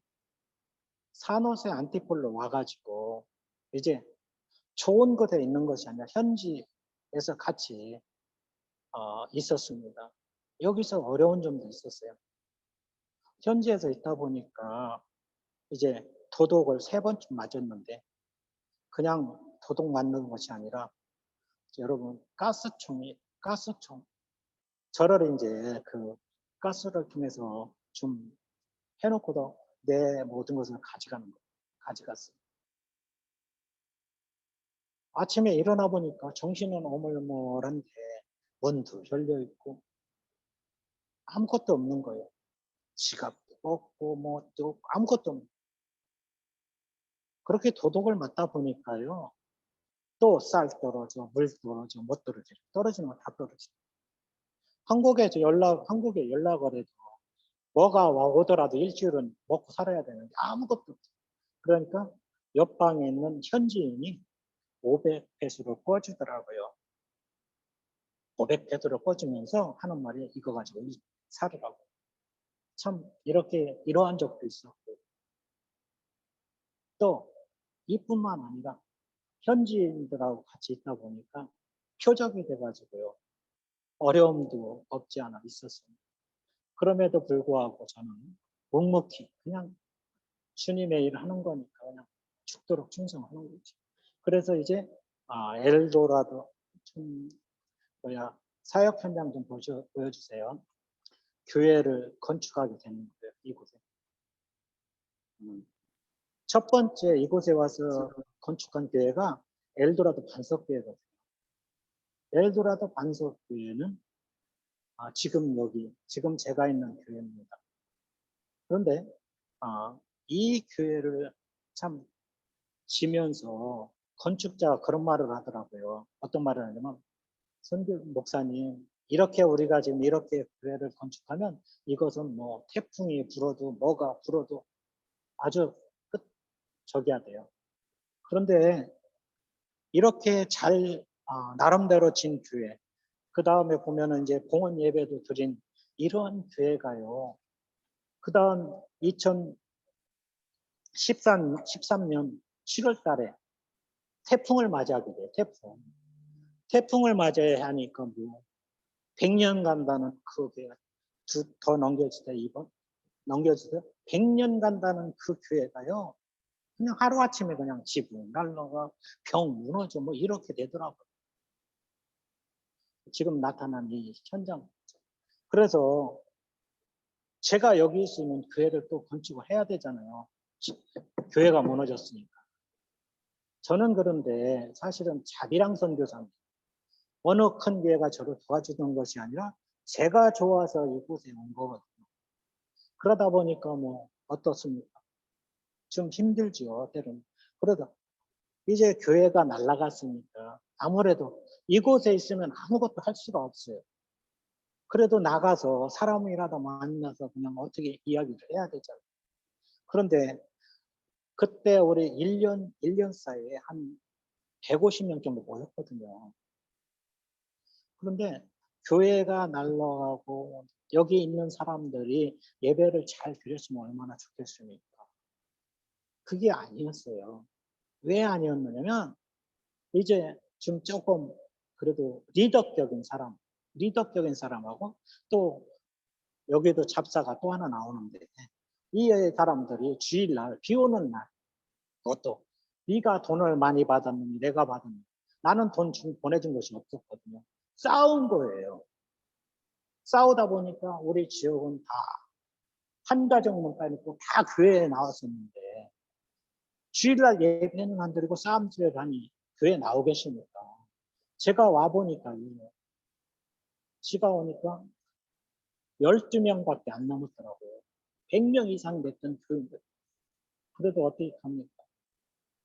산호세 안티폴로 와가지고 이제 좋은 곳에 있는 것이 아니라 현지에서 같이 있었습니다. 여기서 어려운 점도 있었어요. 현지에서 있다 보니까 이제 도덕을 3번쯤 맞았는데 그냥 도둑 맞는 것이 아니라 여러분 가스총 저를 이제 그 가스를 통해서 좀 해놓고도 내 모든 것을 가져가는 거예요. 가져갔어요. 아침에 일어나 보니까 정신은 어물어물한데 문도 열려 있고 아무것도 없는 거예요. 지갑도 없고 뭐또 아무것도 없는. 그렇게 도둑을 맞다 보니까요. 또 쌀 떨어져, 물 떨어져, 못 떨어져. 떨어지는 거 다 떨어져. 한국에 연락을 해도 뭐가 오더라도 일주일은 먹고 살아야 되는데 아무것도 없어. 그러니까 옆방에 있는 현지인이 500페소를 꿔주더라고요. 500페소를 꿔주면서 하는 말이 이거 가지고 살으라고. 참 이러한 적도 있었고 또 이뿐만 아니라 현지인들하고 같이 있다 보니까 표적이 돼가지고요. 어려움도 없지 않아 있었습니다. 그럼에도 불구하고 저는 묵묵히 그냥 주님의 일을 하는 거니까 그냥 죽도록 충성하는 거지. 그래서 이제 엘도라도 사역 현장 좀 보여주세요. 교회를 건축하게 되는 거예요. 이곳에. 첫 번째 이곳에 와서 건축한 교회가 엘도라도 반석교회거든요. 엘도라도 반석교회는 지금 제가 있는 교회입니다. 그런데 이 교회를 참 지면서 건축자가 그런 말을 하더라고요. 어떤 말을 하냐면 선교 목사님 이렇게 우리가 지금 이렇게 교회를 건축하면 이것은 뭐 태풍이 불어도 뭐가 불어도 아주 저기야 돼요. 그런데 이렇게 잘 나름대로 진 교회 그 다음에 보면은 이제 봉헌 예배도 드린 이런 교회가요. 그 다음 2013년 7월 달에 태풍을 맞이하게 돼요. 태풍을 맞이해야 하니까 뭐 100년 간다는 그게 더 넘겨주세요. 2번 넘겨주세요. 100년 간다는 그 교회가요. 그냥 하루아침에 그냥 지붕 날라가 병 무너져 뭐 이렇게 되더라고요. 지금 나타난 이 현장. 그래서 제가 여기 있으면 교회를 또 건축을 해야 되잖아요. 교회가 무너졌으니까. 저는 그런데 사실은 자비랑 선교사입니다. 어느 큰 교회가 저를 도와주던 것이 아니라 제가 좋아서 이곳에 온 거거든요. 그러다 보니까 뭐 어떻습니까? 좀 힘들죠, 때로는. 그러다 이제 교회가 날아갔으니까 아무래도 이곳에 있으면 아무것도 할 수가 없어요. 그래도 나가서 사람이라도 만나서 그냥 어떻게 이야기를 해야 되잖아요. 그런데 그때 우리 1년 사이에 한 150명 정도 모였거든요. 그런데 교회가 날아가고 여기 있는 사람들이 예배를 잘 드렸으면 얼마나 좋겠습니까? 그게 아니었어요. 왜 아니었느냐면 이제 좀 조금 그래도 리더격인 사람하고 또 여기도 잡사가 또 하나 나오는데 이 사람들이 주일날 비 오는 날 그것도 네가 돈을 많이 받았느니 내가 받았느니 나는 돈 보내준 것이 없었거든요. 싸운 거예요. 싸우다 보니까 우리 지역은 다 한 가정만 빼놓고 다 교회에 나왔었는데 주일날 예배는 안 드리고 싸움질을 하니 교회에 나오겠습니까? 제가 와보니까 오니까 12명밖에 안 남았더라고요. 100명 이상 됐던 교인들. 그래도 어떻게 합니까?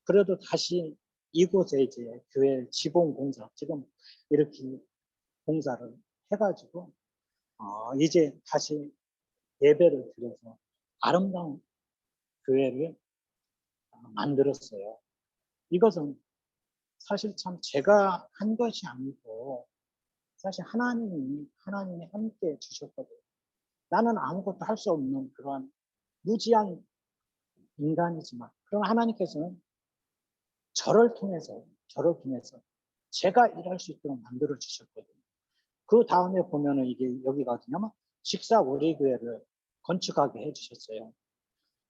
그래도 다시 이곳에 이제 교회 지붕 공사, 지금 이렇게 공사를 해가지고, 이제 다시 예배를 드려서 아름다운 교회를 만들었어요. 이것은 사실 참 제가 한 것이 아니고, 사실 하나님이 함께 주셨거든요. 나는 아무것도 할 수 없는 그러한 무지한 인간이지만, 그럼 하나님께서는 저를 통해서 제가 일할 수 있도록 만들어 주셨거든요. 그 다음에 보면은 이게 여기가 어디냐면 직사오리교회를 건축하게 해주셨어요.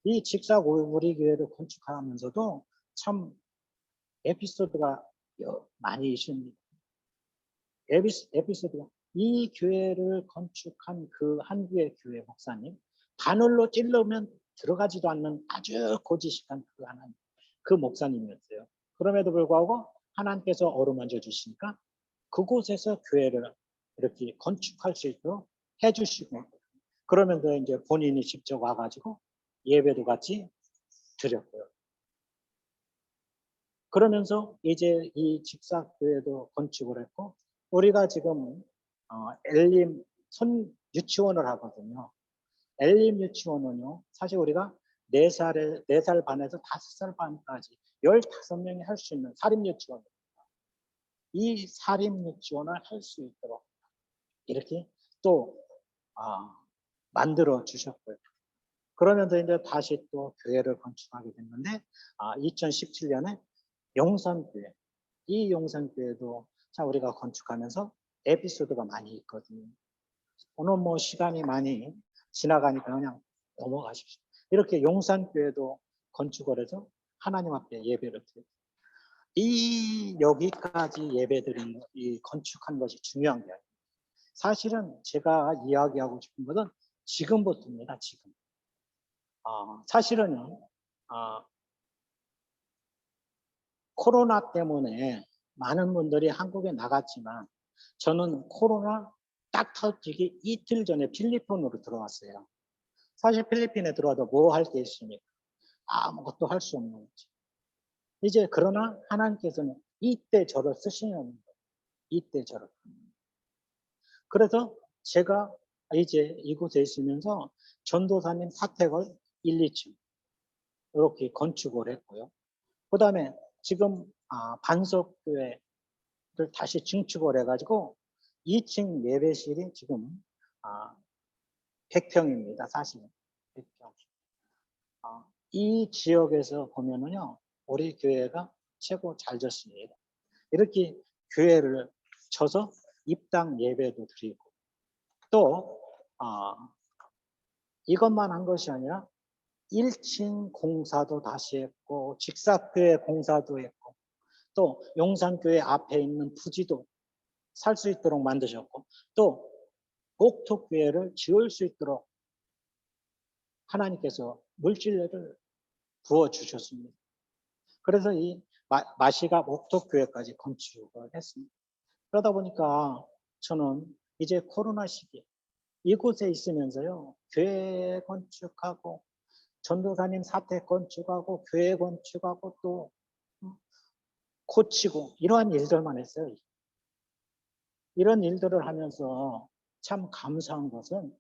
이 직사오리교회를 건축하면서도 참 에피소드가 많이 있습니다. 에피소드가 이 교회를 건축한 그 한국의 교회 목사님, 바늘로 찔러면 들어가지도 않는 아주 고지식한 그 하나님, 그 목사님이었어요. 그럼에도 불구하고 하나님께서 어루만져 주시니까 그곳에서 교회를 이렇게 건축할 수 있도록 해주시고, 그러면서 이제 본인이 직접 와가지고 예배도 같이 드렸고요. 그러면서 이제 이 직사교회도 건축을 했고, 우리가 지금 엘림 유치원을 하거든요. 엘림 유치원은요, 사실 우리가 4살 반에서 5살 반까지 15명이 할 수 있는 사립유치원입니다. 이 사립유치원을 할 수 있도록 이렇게 또 만들어 주셨고요. 그러면서 이제 다시 또 교회를 건축하게 됐는데, 2017년에 용산교회, 이 용산교회도 참 우리가 건축하면서 에피소드가 많이 있거든요. 오늘 뭐 시간이 많이 지나가니까 그냥 넘어가십시오. 이렇게 용산교회도 건축을 해서 하나님 앞에 예배를 드려요. 이 여기까지 예배드린 이 건축한 것이 중요한 게 아니에요. 사실은 제가 이야기하고 싶은 것은 지금부터입니다. 지금. 사실은요, 코로나 때문에 많은 분들이 한국에 나갔지만 저는 코로나 딱 터지기 이틀 전에 필리핀으로 들어왔어요. 사실 필리핀에 들어와도 뭐 할 게 있습니까? 아무것도 할 수 없는 거지. 이제 그러나 하나님께서는 이때 저를 쓰시는 거예요. 이때 저를. 그래서 제가 이제 이곳에 있으면서 전도사님 사택을 1, 2층 이렇게 건축을 했고요. 그 다음에 지금 반석교회를 다시 증축을 해가지고 2층 예배실이 지금 100평입니다. 사실은 100평. 이 지역에서 보면은요, 우리 교회가 최고 잘 졌습니다. 이렇게 교회를 쳐서 입당 예배도 드리고, 또 이것만 한 것이 아니라 1층 공사도 다시 했고, 직사교회 공사도 했고, 또 용산교회 앞에 있는 부지도 살 수 있도록 만드셨고, 또 목토교회를 지을 수 있도록 하나님께서 물질을 부어주셨습니다. 그래서 이 마시가 목토교회까지 건축을 했습니다. 그러다 보니까 저는 이제 코로나 시기에 이곳에 있으면서요, 교회 건축하고 전도사님 사택 건축하고 교회 건축하고 또 고치고 이러한 일들만 했어요. 이런 일들을 하면서 참 감사한 것은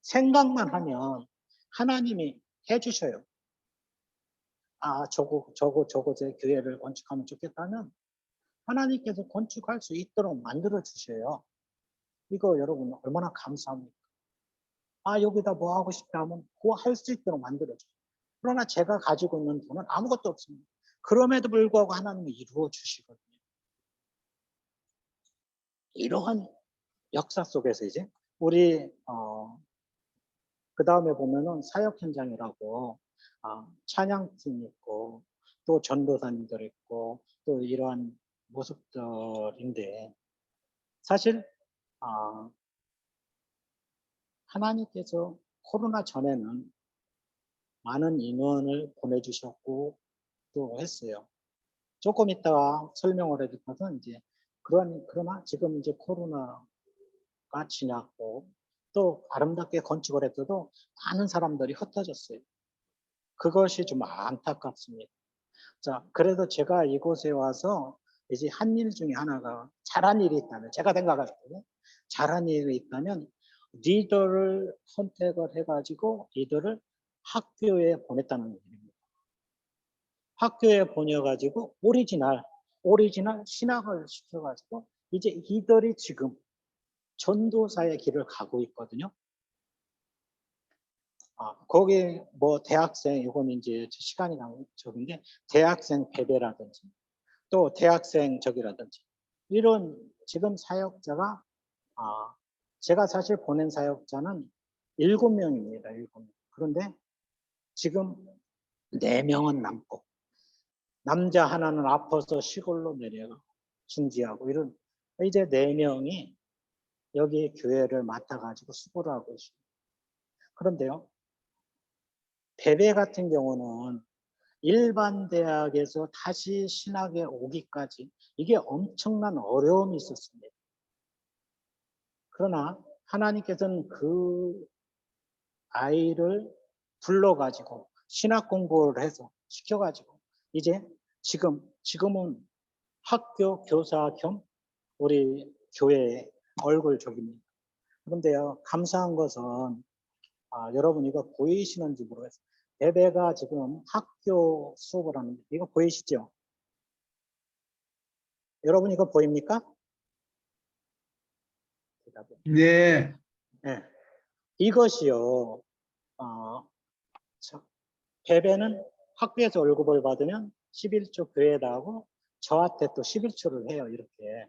생각만 하면 하나님이 해주셔요. 저곳에 교회를 건축하면 좋겠다면 하나님께서 건축할 수 있도록 만들어 주셔요. 이거 여러분 얼마나 감사합니까? 여기다 뭐 하고 싶다 하면 그거 할 수 있도록 만들어 줘요. 그러나 제가 가지고 있는 돈은 아무것도 없습니다. 그럼에도 불구하고 하나님이 이루어 주시거든요. 이러한 역사 속에서 이제 우리 그 다음에 보면은 사역 현장이라고 찬양팀 있고 또 전도사님들 있고 또 이러한 모습들인데, 사실 하나님께서 코로나 전에는 많은 인원을 보내주셨고 또 했어요. 조금 이따가 설명을 해줄 것은 이제 그러나 지금 이제 코로나가 지났고 또 아름답게 건축을 했어도 많은 사람들이 흩어졌어요. 그것이 좀 안타깝습니다. 자, 그래도 제가 이곳에 와서 이제 한 일 중에 하나가 잘한 일이 있다면, 제가 생각할 때 잘한 일이 있다면 리더를 선택을 해가지고 리더를 학교에 보냈다는 일입니다. 학교에 보내가지고 오리지널 신학을 시켜가지고 이제 이들이 지금 전도사의 길을 가고 있거든요. 거기 뭐 대학생, 이건 이제 시간이 적은데 대학생 배배라든지 또 대학생 적이라든지 이런 지금 사역자가 제가 사실 보낸 사역자는 7명입니다. 7명. 그런데 지금 4명은 남고 남자 하나는 아파서 시골로 내려가 중지하고 이런 이제 4명이 여기 교회를 맡아가지고 수고를 하고 있습니다. 그런데요, 베베 같은 경우는 일반 대학에서 다시 신학에 오기까지 이게 엄청난 어려움이 있었습니다. 그러나 하나님께서는 그 아이를 불러가지고 신학 공부를 해서 시켜가지고 이제 지금은 학교 교사 겸 우리 교회의 얼굴족입니다. 그런데요, 감사한 것은 여러분 이거 보이시는지 모르겠어요. 베베가 지금 학교 수업을 하는데 이거 보이시죠? 여러분 이거 보입니까? 네. 네. 이것이요. 어, 베베는 학교에서 월급을 받으면 11조 교회에다 하고 저한테 또 11조를 해요. 이렇게.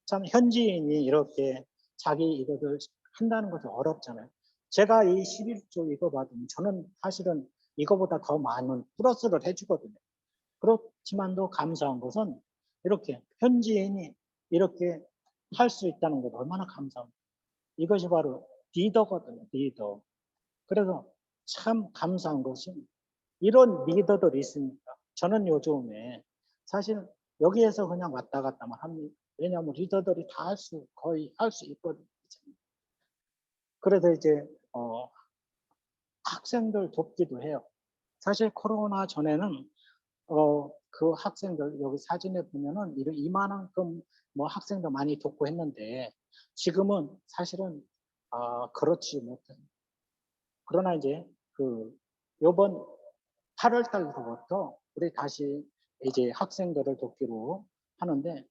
참 현지인이 이렇게 자기 이것을 한다는 것은 어렵잖아요. 제가 이 11조 이거 받으면 저는 사실은 이거보다 더 많은 플러스를 해주거든요. 그렇지만도 감사한 것은 이렇게 현지인이 이렇게 할 수 있다는 것 얼마나 감사합니다. 이것이 바로 리더거든요. 리더. 그래서 참 감사한 것이 이런 리더들이 있으니까 저는 요즘에 사실 여기에서 그냥 왔다 갔다만 합니다. 왜냐하면 리더들이 다 거의 할 수 있거든요. 그래서 이제 학생들 돕기도 해요. 사실 코로나 전에는 그 학생들 여기 사진에 보면은 이만큼 뭐 학생들 많이 돕고 했는데 지금은 사실은 그렇지 못해요. 그러나 이제 요번 8월 달부터 우리 다시 이제 학생들을 돕기로 하는데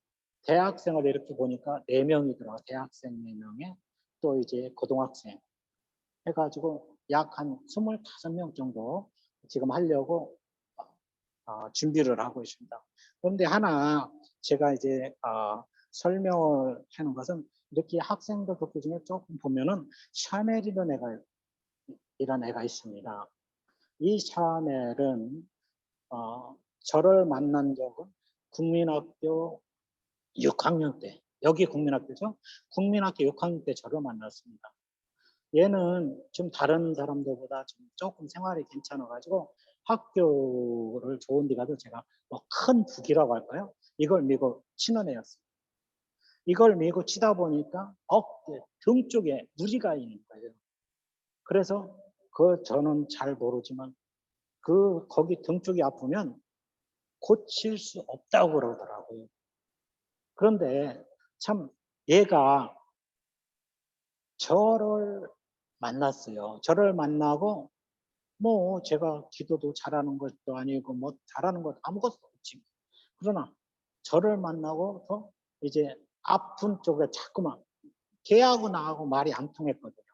대학생을 이렇게 보니까 4명이더라고요. 대학생 4명에 또 이제 고등학생 해가지고 약 한 25명 정도 지금 하려고 준비를 하고 있습니다. 그런데 하나 제가 이제 설명을 하는 것은 이렇게 학생들 돕기 중에 조금 보면은 샤멜이라는 애가 있습니다. 이 샤멜은 저를 만난 적은 국민학교 6학년 때, 여기 국민학교죠? 국민학교 6학년 때 저를 만났습니다. 얘는 좀 다른 사람들보다 조금 생활이 괜찮아가지고 학교를 좋은 데 가도 제가 뭐 큰 북이라고 할까요? 이걸 메고 치는 애였어요. 이걸 메고 치다 보니까 어깨, 등 쪽에 무리가 있는 거예요. 그래서 저는 잘 모르지만 거기 등 쪽이 아프면 고칠 수 없다고 그러더라고요. 그런데 참 얘가 저를 만났어요. 저를 만나고 뭐 제가 기도도 잘하는 것도 아니고 뭐 잘하는 것 아무것도 없지. 그러나 저를 만나고서 이제 아픈 쪽에 자꾸만 걔하고 나하고 말이 안 통했거든요.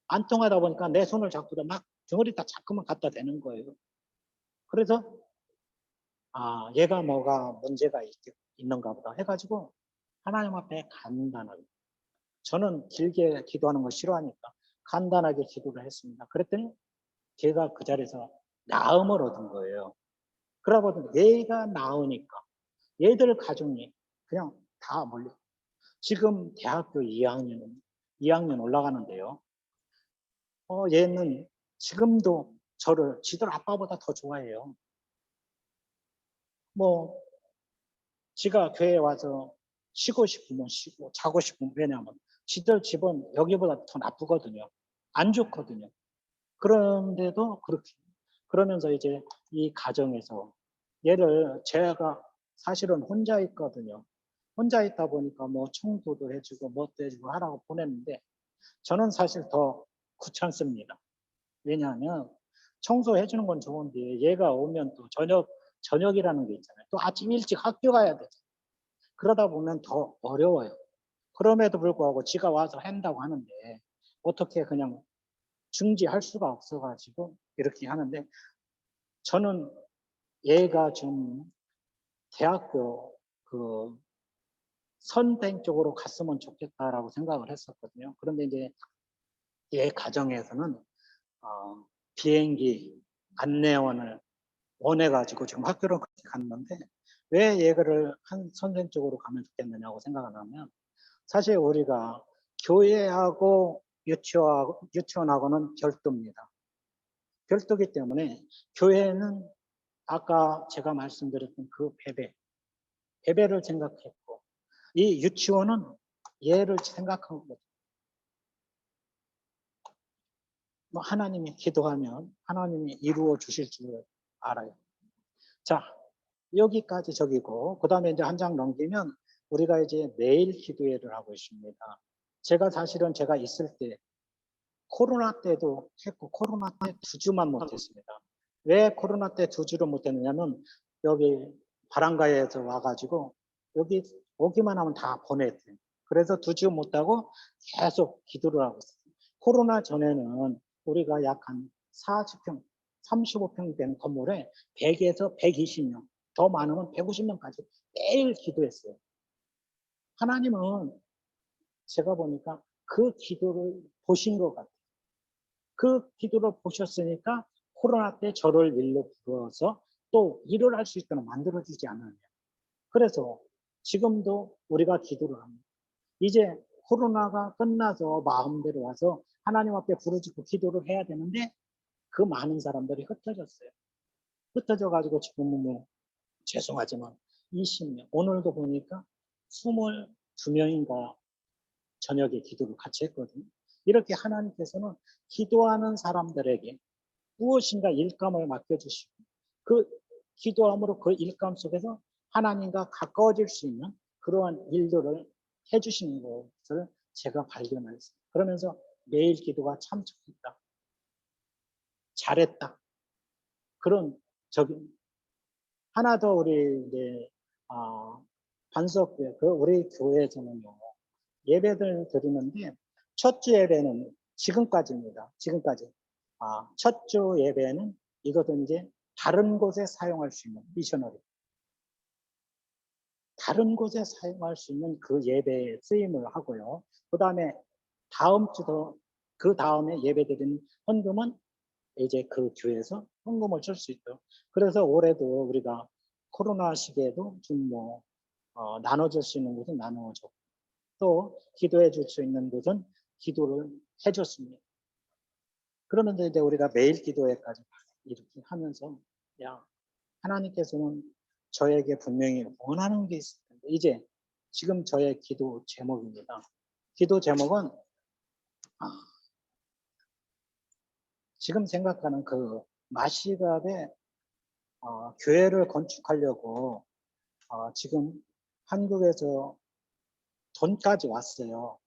안 통하다 보니까 내 손을 잡고도 막 덩어리다 자꾸만 갖다 대는 거예요. 그래서 얘가 뭐가 문제가 있는가 보다 해가지고 하나님 앞에 간단하게 저는 길게 기도하는 걸 싫어하니까 간단하게 기도를 했습니다. 그랬더니 걔가 그 자리에서 나음을 얻은 거예요. 그러거든 얘가 나으니까 얘들 가족이 그냥 다 몰려. 지금 대학교 2학년 올라가는데요. 얘는 지금도 저를 지들 아빠보다 더 좋아해요. 뭐 지가 교회에 와서 쉬고 싶으면 쉬고 자고 싶으면 왜냐하면 지들 집은 여기보다 더 나쁘거든요. 안 좋거든요. 그런데도 그렇게 그러면서 이제 이 가정에서 얘를 제가 사실은 혼자 있거든요. 혼자 있다 보니까 뭐 청소도 해주고 뭐도 해주고 하라고 보냈는데 저는 사실 더 귀찮습니다. 왜냐하면 청소해주는 건 좋은데 얘가 오면 또 저녁이라는 게 있잖아요. 또 아침 일찍 학교 가야 되잖아요. 그러다 보면 더 어려워요. 그럼에도 불구하고 지가 와서 한다고 하는데 어떻게 그냥 중지할 수가 없어가지고 이렇게 하는데 저는 얘가 좀 대학교 선행 쪽으로 갔으면 좋겠다라고 생각을 했었거든요. 그런데 이제 얘 가정에서는 비행기 안내원을 원해가지고 지금 학교를 그렇게 갔는데 왜 얘기를 한 선생 쪽으로 가면 좋겠느냐고 생각을 하면 사실 우리가 교회하고 유치원하고는 별도입니다. 별도기 때문에 교회는 아까 제가 말씀드렸던 그 배배를 생각했고 이 유치원은 얘를 생각한 거죠. 뭐 하나님이 기도하면 하나님이 이루어 주실 줄 알아요. 자, 여기까지 저기고 그다음에 이제 한 장 넘기면 우리가 이제 매일 기도회를 하고 있습니다. 제가 사실은 제가 있을 때 코로나 때도 했고 코로나 때 2주만 못했습니다. 왜 코로나 때 2주를 못했느냐면 여기 바람가에서 와가지고 여기 오기만 하면 다 보냈대요. 그래서 2주 못하고 계속 기도를 하고 있어요. 코로나 전에는 우리가 약 한 40평, 35평 된 건물에 100에서 120명, 더 많으면 150명까지 매일 기도했어요. 하나님은 제가 보니까 그 기도를 보신 것 같아요. 그 기도를 보셨으니까 코로나 때 저를 일로 불러서 또 일을 할 수 있도록 만들어주지 않았냐. 그래서 지금도 우리가 기도를 합니다. 이제 코로나가 끝나서 마음대로 와서 하나님 앞에 부르짖고 기도를 해야 되는데 그 많은 사람들이 흩어졌어요. 흩어져 가지고 지금은 뭐 죄송하지만 20명, 오늘도 보니까 22명인가 저녁에 기도를 같이 했거든요. 이렇게 하나님께서는 기도하는 사람들에게 무엇인가 일감을 맡겨주시고 그 기도함으로 그 일감 속에서 하나님과 가까워질 수 있는 그러한 일들을 해주시는 것을 제가 발견했어요. 그러면서 매일 기도가 참 좋겠다. 잘했다. 그런 저기 하나 더 우리 이제 반석교회 우리 교회에서는요 예배를 드리는데 첫 주 예배는 지금까지입니다. 지금까지 첫 주 예배는 이것은 이제 다른 곳에 사용할 수 있는 미셔너리 다른 곳에 사용할 수 있는 그 예배에 쓰임을 하고요. 그 다음에 다음 주도 그 다음에 예배 드리는 헌금은 이제 그 교회에서 헌금을 줄 수 있도록. 그래서 올해도 우리가 코로나 시기에도 좀 뭐 나눠줄 수 있는 곳은 나눠줬고 또 기도해 줄 수 있는 곳은 기도를 해줬습니다. 그러면서 이제 우리가 매일 기도회까지 이렇게 하면서 야 하나님께서는 저에게 분명히 원하는 게 있을 텐데 이제 지금 저의 기도 제목입니다. 기도 제목은 지금 생각하는 그 마시갑의 교회를 건축하려고 지금 한국에서 돈까지 왔어요.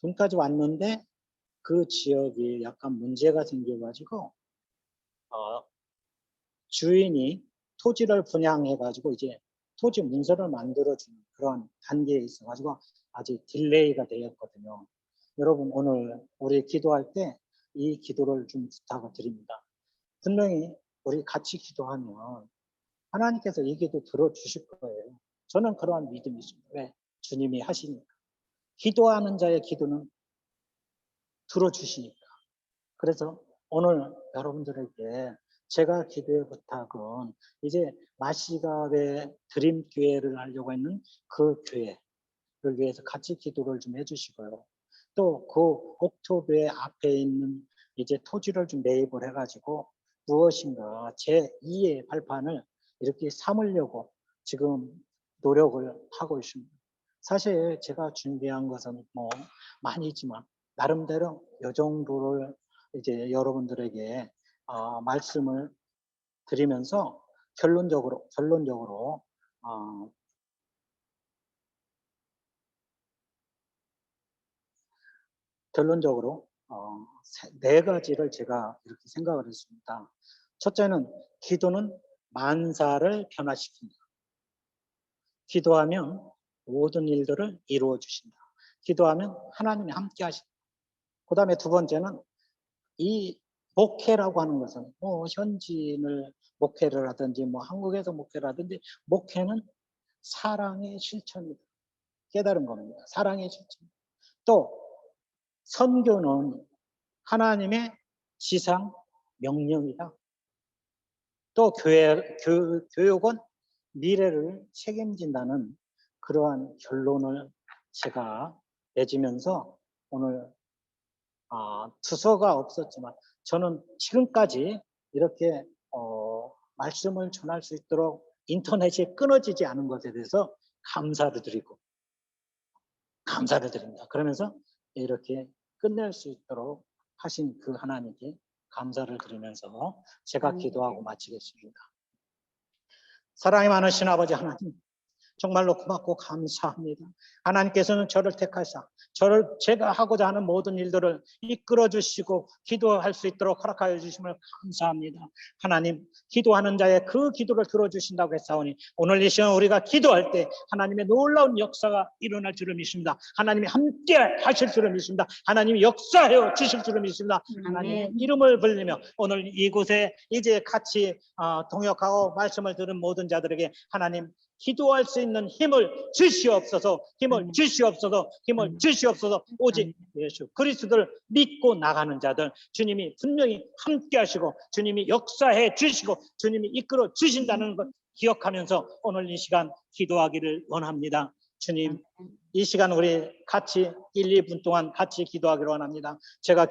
돈까지 왔는데 그 지역이 약간 문제가 생겨가지고 주인이 토지를 분양해가지고 이제 토지 문서를 만들어주는 그런 단계에 있어가지고 아직 딜레이가 되었거든요. 여러분 오늘 우리 기도할 때 이 기도를 좀 부탁을 드립니다. 분명히 우리 같이 기도하면 하나님께서 이 기도 들어주실 거예요. 저는 그러한 믿음이 있습니다. 왜? 주님이 하시니까. 기도하는 자의 기도는 들어주시니까. 그래서 오늘 여러분들에게 제가 기도의 부탁은 이제 마시갑의 드림교회를 하려고 했는 그 교회를 위해서 같이 기도를 좀 해주시고요. 또 그 옥토교회 앞에 있는 이제 토지를 좀 매입을 해가지고 무엇인가 제2의 발판을 이렇게 삼으려고 지금 노력을 하고 있습니다. 사실 제가 준비한 것은 뭐 많이지만 나름대로 이 정도를 이제 여러분들에게 말씀을 드리면서 결론적으로 네 가지를 제가 이렇게 생각을 했습니다. 첫째는 기도는 만사를 변화시킨다. 기도하면 모든 일들을 이루어 주신다. 기도하면 하나님이 함께 하신다. 그 다음에 두 번째는 이 목회라고 하는 것은 뭐 현지인을 목회를 하든지 뭐 한국에서 목회를 하든지 목회는 사랑의 실천이다. 깨달은 겁니다. 사랑의 실천. 또 선교는 하나님의 지상 명령이다. 또 교육은 미래를 책임진다는 그러한 결론을 제가 내지면서 오늘 투서가 없었지만 저는 지금까지 이렇게 말씀을 전할 수 있도록 인터넷이 끊어지지 않은 것에 대해서 감사를 드립니다. 그러면서 이렇게 끝낼 수 있도록 하신 그 하나님께 감사를 드리면서 제가 기도하고 마치겠습니다. 사랑이 많으신 아버지 하나님, 정말로 고맙고 감사합니다. 하나님께서는 저를 택하사 제가 하고자 하는 모든 일들을 이끌어 주시고 기도할 수 있도록 허락하여 주심을 감사합니다. 하나님, 기도하는 자의 그 기도를 들어주신다고 했사오니 오늘 이 시간 우리가 기도할 때 하나님의 놀라운 역사가 일어날 줄을 믿습니다. 하나님이 함께 하실 줄을 믿습니다. 하나님이 역사하여 주실 줄을 믿습니다. 하나님의 이름을 불리며 오늘 이곳에 이제 같이 동역하고 말씀을 들은 모든 자들에게 하나님 기도할 수 있는 힘을 주시옵소서. 오직 예수 그리스도를 믿고 나가는 자들 주님이 분명히 함께 하시고 주님이 역사해 주시고 주님이 이끌어 주신다는 것 기억하면서 오늘 이 시간 기도하기를 원합니다. 주님, 이 시간 우리 같이 1, 2분 동안 같이 기도하기를 원합니다. 제가